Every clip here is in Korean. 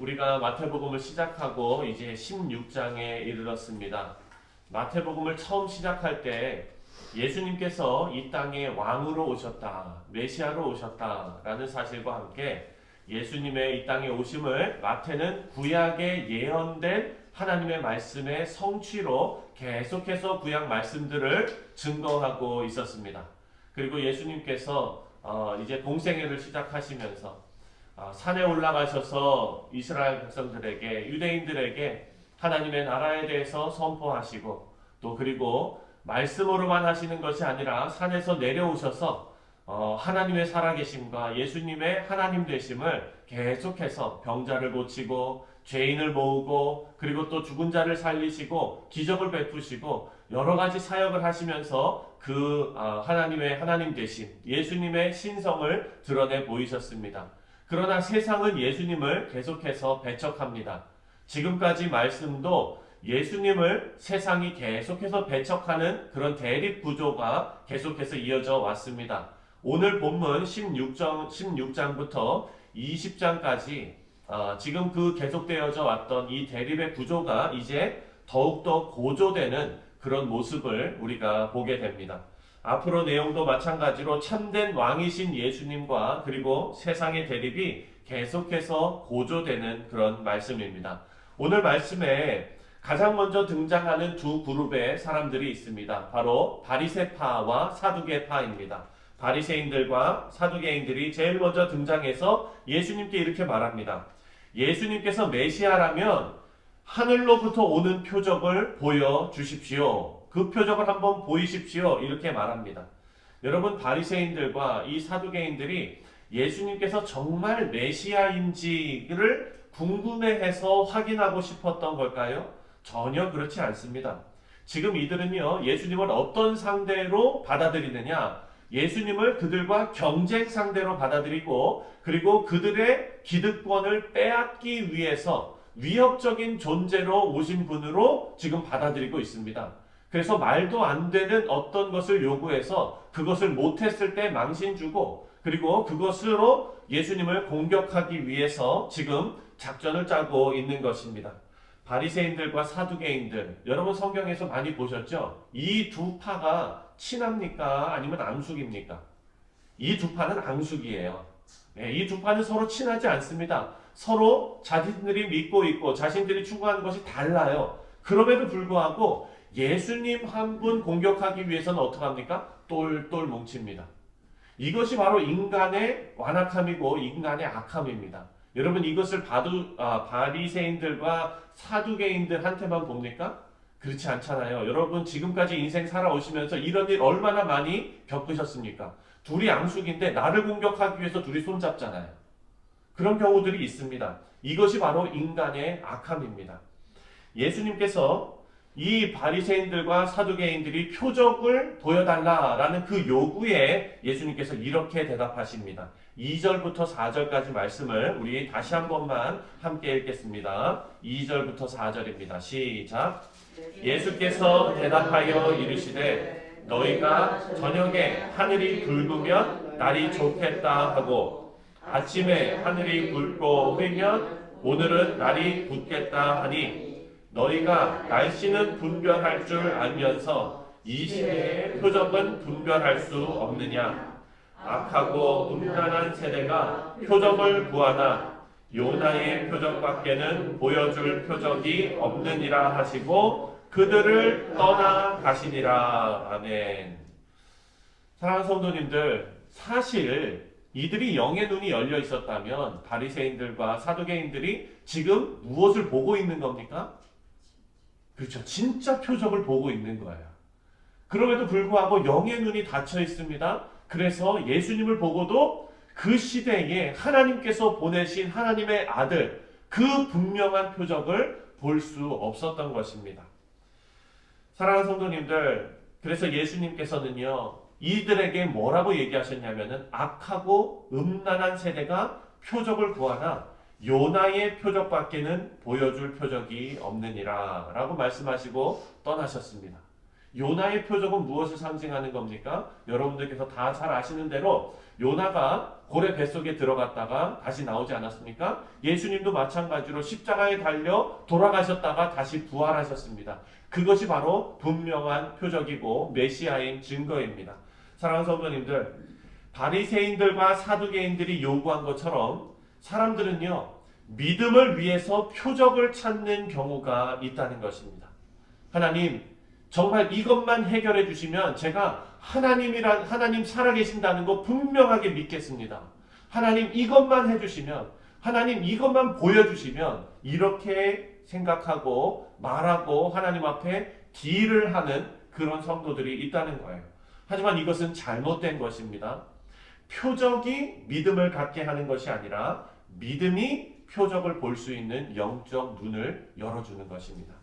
우리가 마태복음을 시작하고 이제 16장에 이르렀습니다. 마태복음을 처음 시작할 때 예수님께서 이 땅에 왕으로 오셨다, 메시아로 오셨다라는 사실과 함께 예수님의 이 땅에 오심을 마태는 구약에 예언된 하나님의 말씀의 성취로 계속해서 구약 말씀들을 증거하고 있었습니다. 그리고 예수님께서 이제 공생애를 시작하시면서 산에 올라가셔서 이스라엘 백성들에게, 유대인들에게 하나님의 나라에 대해서 선포하시고, 또 그리고 말씀으로만 하시는 것이 아니라 산에서 내려오셔서 하나님의 살아계심과 예수님의 하나님 되심을 계속해서 병자를 고치고 죄인을 모으고, 그리고 또 죽은 자를 살리시고 기적을 베푸시고 여러 가지 사역을 하시면서 그 하나님의 하나님 되심, 예수님의 신성을 드러내 보이셨습니다. 그러나 세상은 예수님을 계속해서 배척합니다. 지금까지 말씀도 예수님을 세상이 계속해서 배척하는 그런 대립 구조가 계속해서 이어져 왔습니다. 오늘 본문 16장부터 20장까지 지금 그 계속되어져 왔던 이 대립의 구조가 이제 더욱더 고조되는 그런 모습을 우리가 보게 됩니다. 앞으로 내용도 마찬가지로 참된 왕이신 예수님과 그리고 세상의 대립이 계속해서 고조되는 그런 말씀입니다. 오늘 말씀에 가장 먼저 등장하는 두 그룹의 사람들이 있습니다. 바로 바리새파와 사두개파입니다. 바리새인들과 사두개인들이 제일 먼저 등장해서 예수님께 이렇게 말합니다. 예수님께서 메시아라면 하늘로부터 오는 표적을 보여주십시오. 그 표적을 한번 보이십시오. 이렇게 말합니다. 여러분, 바리새인들과 이 사두개인들이 예수님께서 정말 메시아인지를 궁금해해서 확인하고 싶었던 걸까요? 전혀 그렇지 않습니다. 지금 이들은요, 예수님을 어떤 상대로 받아들이느냐? 예수님을 그들과 경쟁 상대로 받아들이고, 그리고 그들의 기득권을 빼앗기 위해서 위협적인 존재로 오신 분으로 지금 받아들이고 있습니다. 그래서 말도 안 되는 어떤 것을 요구해서 그것을 못했을 때 망신 주고, 그리고 그것으로 예수님을 공격하기 위해서 지금 작전을 짜고 있는 것입니다. 바리새인들과 사두개인들, 여러분 성경에서 많이 보셨죠? 이 두 파가 친합니까? 아니면 앙숙입니까? 이 두 파는 앙숙이에요. 이 두 파는 서로 친하지 않습니다. 서로 자신들이 믿고 있고 자신들이 추구하는 것이 달라요. 그럼에도 불구하고 예수님 한 분 공격하기 위해서는 어떻게 합니까? 똘똘 뭉칩니다. 이것이 바로 인간의 완악함이고 인간의 악함입니다. 여러분, 이것을 바리새인들과 사두개인들한테만 봅니까? 그렇지 않잖아요. 여러분, 지금까지 인생 살아오시면서 이런 일 얼마나 많이 겪으셨습니까? 둘이 앙숙인데 나를 공격하기 위해서 둘이 손잡잖아요. 그런 경우들이 있습니다. 이것이 바로 인간의 악함입니다. 예수님께서 이 바리새인들과 사두개인들이 표적을 보여달라라는 그 요구에 예수님께서 이렇게 대답하십니다. 2절부터 4절까지 말씀을 우리 다시 한 번만 함께 읽겠습니다. 2절부터 4절입니다. 시작. 예수께서 대답하여 이르시되 너희가 저녁에 하늘이 붉으면 날이 좋겠다 하고 아침에 하늘이 붉고 흐리면 오늘은 날이 굳겠다 하니 너희가 날씨는 분별할 줄 알면서 이 시대의 표적은 분별할 수 없느냐? 악하고 음란한 세대가 표적을 구하나 요나의 표적밖에는 보여줄 표적이 없느니라 하시고 그들을 떠나 가시니라. 아멘. 사랑하는 성도님들, 사실 이들이 영의 눈이 열려 있었다면 바리새인들과 사두개인들이 지금 무엇을 보고 있는 겁니까? 그렇죠. 진짜 표적을 보고 있는 거예요. 그럼에도 불구하고 영의 눈이 닫혀 있습니다. 그래서 예수님을 보고도 그 시대에 하나님께서 보내신 하나님의 아들, 그 분명한 표적을 볼 수 없었던 것입니다. 사랑하는 성도님들, 그래서 예수님께서는요, 이들에게 뭐라고 얘기하셨냐면은 악하고 음란한 세대가 표적을 구하나 요나의 표적밖에는 보여줄 표적이 없느니라 라고 말씀하시고 떠나셨습니다. 요나의 표적은 무엇을 상징하는 겁니까? 여러분들께서 다 잘 아시는 대로 요나가 고래 뱃속에 들어갔다가 다시 나오지 않았습니까? 예수님도 마찬가지로 십자가에 달려 돌아가셨다가 다시 부활하셨습니다. 그것이 바로 분명한 표적이고 메시아인 증거입니다. 사랑하는 성도님들, 바리새인들과 사두개인들이 요구한 것처럼 사람들은요, 믿음을 위해서 표적을 찾는 경우가 있다는 것입니다. 하나님, 정말 이것만 해결해 주시면 제가 하나님 살아계신다는 거 분명하게 믿겠습니다. 하나님 이것만 해주시면, 하나님 이것만 보여주시면, 이렇게 생각하고 말하고 하나님 앞에 딜을 하는 그런 성도들이 있다는 거예요. 하지만 이것은 잘못된 것입니다. 표적이 믿음을 갖게 하는 것이 아니라 믿음이 표적을 볼 수 있는 영적 눈을 열어주는 것입니다.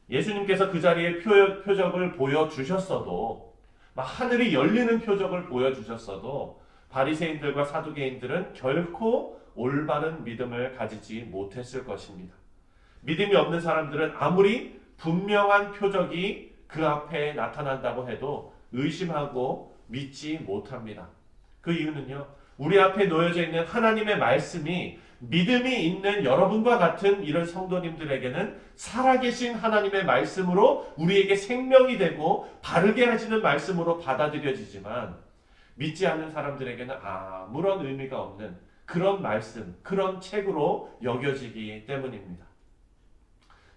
예수님께서 그 자리에 표적을 보여주셨어도, 하늘이 열리는 표적을 보여주셨어도 바리새인들과 사두개인들은 결코 올바른 믿음을 가지지 못했을 것입니다. 믿음이 없는 사람들은 아무리 분명한 표적이 그 앞에 나타난다고 해도 의심하고 믿지 못합니다. 그 이유는요, 우리 앞에 놓여져 있는 하나님의 말씀이 믿음이 있는 여러분과 같은 이런 성도님들에게는 살아계신 하나님의 말씀으로 우리에게 생명이 되고 바르게 하시는 말씀으로 받아들여지지만, 믿지 않는 사람들에게는 아무런 의미가 없는 그런 말씀, 그런 책으로 여겨지기 때문입니다.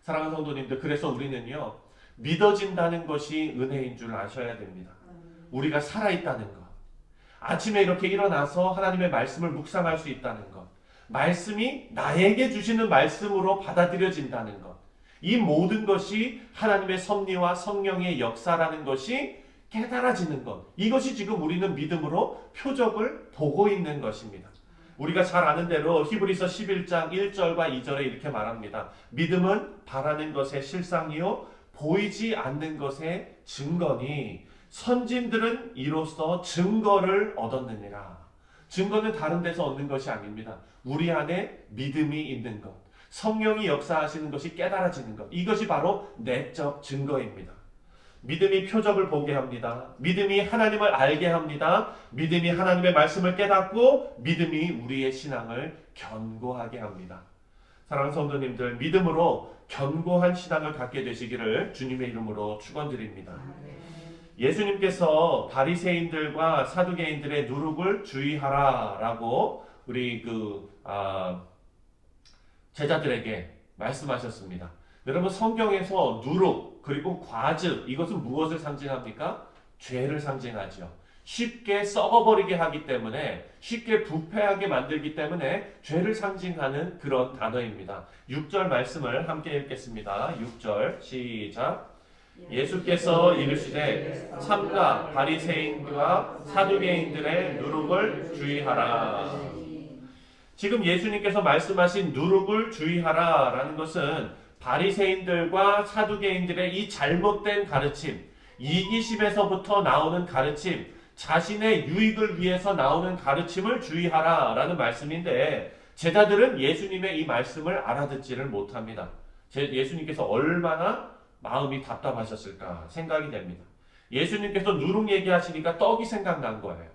사랑하는 성도님들, 그래서 우리는요, 믿어진다는 것이 은혜인 줄 아셔야 됩니다. 우리가 살아있다는 것, 아침에 이렇게 일어나서 하나님의 말씀을 묵상할 수 있다는 것, 말씀이 나에게 주시는 말씀으로 받아들여진다는 것, 이 모든 것이 하나님의 섭리와 성령의 역사라는 것이 깨달아지는 것, 이것이 지금 우리는 믿음으로 표적을 보고 있는 것입니다. 우리가 잘 아는 대로 히브리서 11장 1절과 2절에 이렇게 말합니다. 믿음은 바라는 것의 실상이요 보이지 않는 것의 증거니 선진들은 이로써 증거를 얻었느니라. 증거는 다른 데서 얻는 것이 아닙니다. 우리 안에 믿음이 있는 것, 성령이 역사하시는 것이 깨달아지는 것, 이것이 바로 내적 증거입니다. 믿음이 표적을 보게 합니다. 믿음이 하나님을 알게 합니다. 믿음이 하나님의 말씀을 깨닫고 믿음이 우리의 신앙을 견고하게 합니다. 사랑하는 성도님들, 믿음으로 견고한 신앙을 갖게 되시기를 주님의 이름으로 축원드립니다. 예수님께서 바리새인들과 사두개인들의 누룩을 주의하라라고 우리 제자들에게 말씀하셨습니다. 여러분, 성경에서 누룩 그리고 과즙, 이것은 무엇을 상징합니까? 죄를 상징하죠. 쉽게 썩어버리게 하기 때문에, 쉽게 부패하게 만들기 때문에 죄를 상징하는 그런 단어입니다. 6절 말씀을 함께 읽겠습니다. 6절 시작. 예수께서 이르시되 삼가 바리새인과 사두개인들의 누룩을 주의하라. 지금 예수님께서 말씀하신 누룩을 주의하라라는 것은 바리새인들과 사두개인들의 이 잘못된 가르침, 이기심에서부터 나오는 가르침, 자신의 유익을 위해서 나오는 가르침을 주의하라라는 말씀인데, 제자들은 예수님의 이 말씀을 알아듣지를 못합니다. 예수님께서 얼마나 마음이 답답하셨을까 생각이 됩니다. 예수님께서 누룩 얘기하시니까 떡이 생각난 거예요.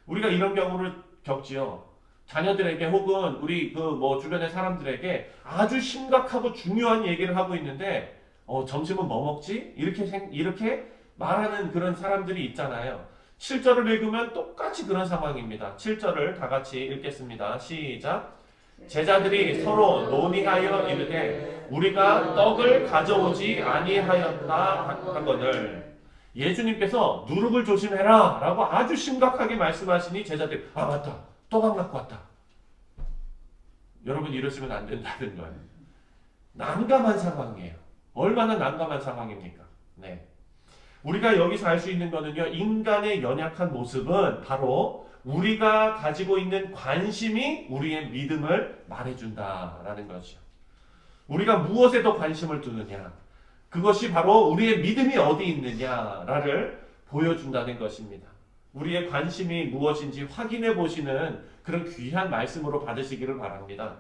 우리가 이런 경우를 겪지요. 자녀들에게 혹은 우리 주변의 사람들에게 아주 심각하고 중요한 얘기를 하고 있는데, 점심은 뭐 먹지? 이렇게 말하는 그런 사람들이 있잖아요. 7절을 읽으면 똑같이 그런 상황입니다. 7절을 다 같이 읽겠습니다. 시작. 제자들이 서로 논의하여 이르되 우리가 떡을 가져오지 아니하였다 하거늘. 예수님께서 누룩을 조심해라 라고 아주 심각하게 말씀하시니 제자들이 맞다, 떡 안 갖고 왔다. 여러분, 이러시면 안 된다는 거예요. 난감한 상황이에요. 얼마나 난감한 상황입니까? 네. 우리가 여기서 알 수 있는 거는요, 인간의 연약한 모습은 바로 우리가 가지고 있는 관심이 우리의 믿음을 말해준다라는 것이죠. 우리가 무엇에 더 관심을 두느냐, 그것이 바로 우리의 믿음이 어디 있느냐를 보여준다는 것입니다. 우리의 관심이 무엇인지 확인해 보시는 그런 귀한 말씀으로 받으시기를 바랍니다.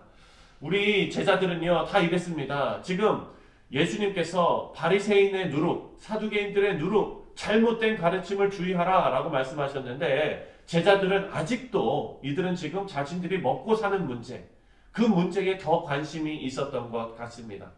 우리 제자들은요, 다 이랬습니다. 지금 예수님께서 바리새인의 누룩, 사두개인들의 누룩, 잘못된 가르침을 주의하라 라고 말씀하셨는데 제자들은 아직도 이들은 지금 자신들이 먹고 사는 문제, 그 문제에 더 관심이 있었던 것 같습니다.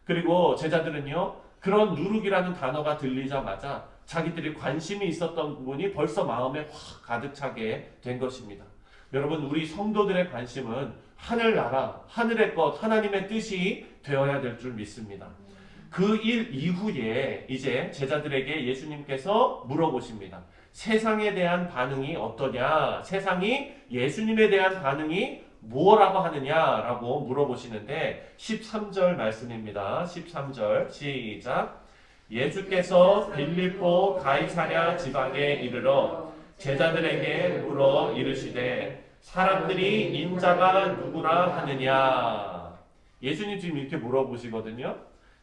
그리고 제자들은요, 그런 누룩이라는 단어가 들리자마자 자기들이 관심이 있었던 부분이 벌써 마음에 확 가득 차게 된 것입니다. 여러분, 우리 성도들의 관심은 하늘나라, 하늘의 것, 하나님의 뜻이 되어야 될 줄 믿습니다. 그 일 이후에 이제 제자들에게 예수님께서 물어보십니다. 세상에 대한 반응이 어떠냐? 세상이 예수님에 대한 반응이 뭐라고 하느냐라고 물어보시는데 13절 말씀입니다. 13절 시작. 예수께서 빌립보 가이사랴 지방에 이르러 제자들에게 물어 이르시되 사람들이 인자가 누구라 하느냐. 예수님 지금 이렇게 물어보시거든요.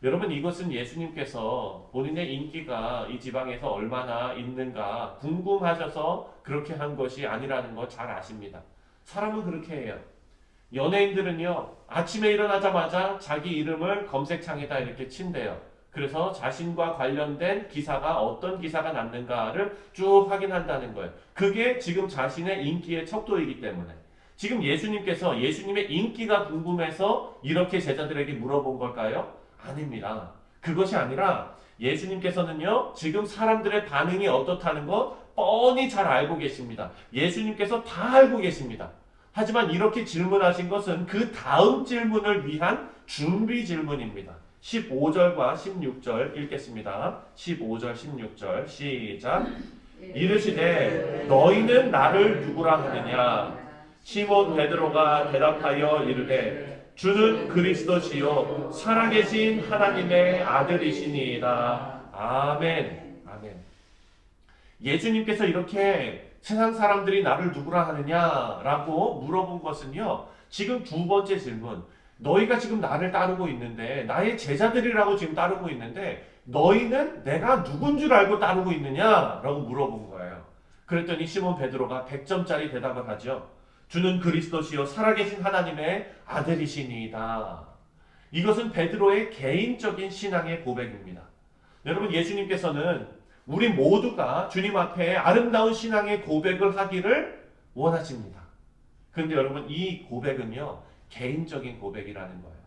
여러분, 이것은 예수님께서 본인의 인기가 이 지방에서 얼마나 있는가 궁금하셔서 그렇게 한 것이 아니라는 거 잘 아십니다. 사람은 그렇게 해요. 연예인들은요, 아침에 일어나자마자 자기 이름을 검색창에다 이렇게 친대요. 그래서 자신과 관련된 기사가 어떤 기사가 났는가를 쭉 확인한다는 거예요. 그게 지금 자신의 인기의 척도이기 때문에. 지금 예수님께서 예수님의 인기가 궁금해서 이렇게 제자들에게 물어본 걸까요? 아닙니다. 그것이 아니라 예수님께서는요, 지금 사람들의 반응이 어떻다는 거 뻔히 잘 알고 계십니다. 예수님께서 다 알고 계십니다. 하지만 이렇게 질문하신 것은 그 다음 질문을 위한 준비 질문입니다. 15절과 16절 읽겠습니다. 15절, 16절 시작. 이르시되 너희는 나를 누구라 하느냐? 시몬 베드로가 대답하여 이르되 주는 그리스도시요 살아계신 하나님의 아들이시니이다. 아멘. 아멘. 예수님께서 이렇게 세상 사람들이 나를 누구라 하느냐라고 물어본 것은요, 지금 두 번째 질문, 너희가 지금 나를 따르고 있는데, 나의 제자들이라고 지금 따르고 있는데 너희는 내가 누군 줄 알고 따르고 있느냐라고 물어본 거예요. 그랬더니 시몬 베드로가 100점짜리 대답을 하죠. 주는 그리스도시요 살아계신 하나님의 아들이시니이다. 이것은 베드로의 개인적인 신앙의 고백입니다. 여러분, 예수님께서는 우리 모두가 주님 앞에 아름다운 신앙의 고백을 하기를 원하십니다. 그런데 여러분, 이 고백은요, 개인적인 고백이라는 거예요.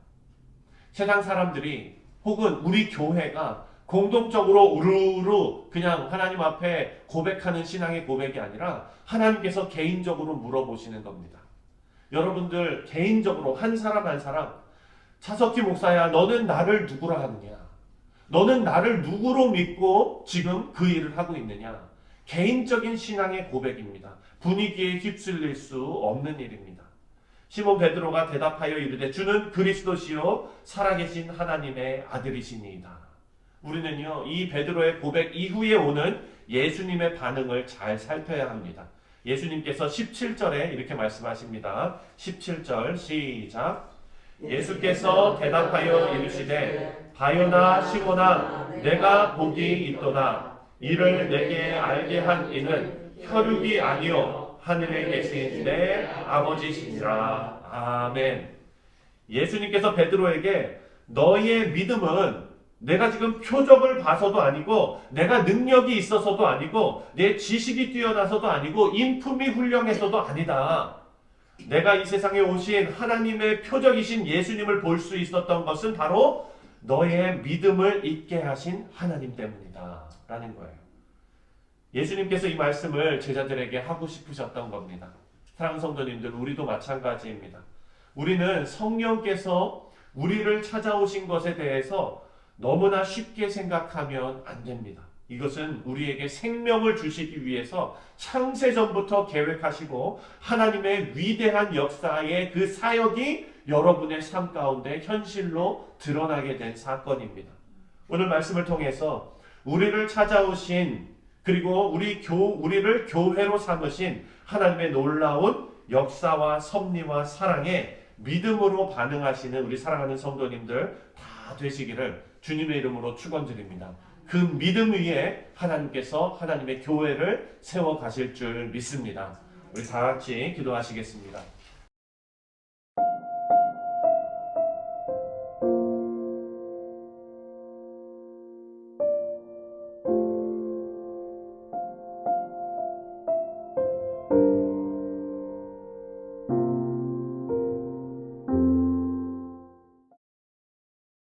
세상 사람들이 혹은 우리 교회가 공동적으로 우르르 그냥 하나님 앞에 고백하는 신앙의 고백이 아니라 하나님께서 개인적으로 물어보시는 겁니다. 여러분들 개인적으로 한 사람 한 사람, 차석희 목사야, 너는 나를 누구라 하느냐? 너는 나를 누구로 믿고 지금 그 일을 하고 있느냐? 개인적인 신앙의 고백입니다. 분위기에 휩쓸릴 수 없는 일입니다. 시몬 베드로가 대답하여 이르되 주는 그리스도시요 살아계신 하나님의 아들이시니이다. 우리는요, 이 베드로의 고백 이후에 오는 예수님의 반응을 잘 살펴야 합니다. 예수님께서 17절에 이렇게 말씀하십니다. 17절 시작. 예수께서 대답하여 이르시되 바요나 시몬아 내가 복이 있도다. 이를 내게 알게 한 이는 혈육이 아니요 하늘에 계신 내 아버지시니라. 아멘. 예수님께서 베드로에게 너희의 믿음은 내가 지금 표적을 봐서도 아니고 내가 능력이 있어서도 아니고 내 지식이 뛰어나서도 아니고 인품이 훌륭해서도 아니다. 내가 이 세상에 오신 하나님의 표적이신 예수님을 볼 수 있었던 것은 바로 너의 믿음을 있게 하신 하나님 때문이다 라는 거예요. 예수님께서 이 말씀을 제자들에게 하고 싶으셨던 겁니다. 사랑하는 성도님들, 우리도 마찬가지입니다. 우리는 성령께서 우리를 찾아오신 것에 대해서 너무나 쉽게 생각하면 안 됩니다. 이것은 우리에게 생명을 주시기 위해서 창세전부터 계획하시고 하나님의 위대한 역사의 그 사역이 여러분의 삶 가운데 현실로 드러나게 된 사건입니다. 오늘 말씀을 통해서 우리를 찾아오신 그리고 우리를 교회로 삼으신 하나님의 놀라운 역사와 섭리와 사랑에 믿음으로 반응하시는 우리 사랑하는 성도님들 다 되시기를 주님의 이름으로 축원드립니다. 그 믿음 위에 하나님께서 하나님의 교회를 세워 가실 줄 믿습니다. 우리 다 같이 기도하시겠습니다.